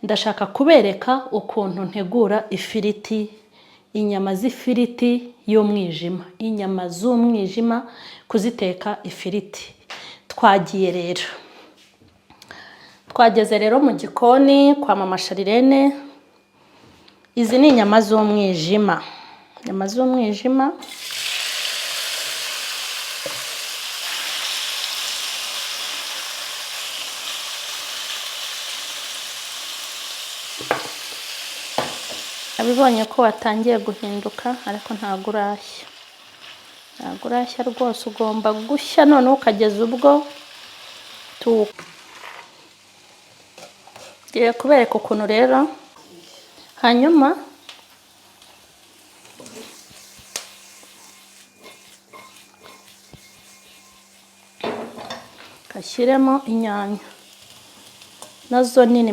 ndashaka kubereka ukuntu ntegura ifiriti, inyama z'ifiriti y'umwijima, inyama z'umwijima kuziteka ifiriti. Twagiye rero, twageze rero mu gikoni kwa mama Sharirene. Izi ni inyama z'umwijima, inyama z'umwijima. Abibonye ko watangiye guhinduka ariko ntago urashya, ntago urashya rwose, ugomba gushya none ukageza ubwo ngiye kubereka ukuntu rero. Hanyuma kashyiremo inyanya nazo nini.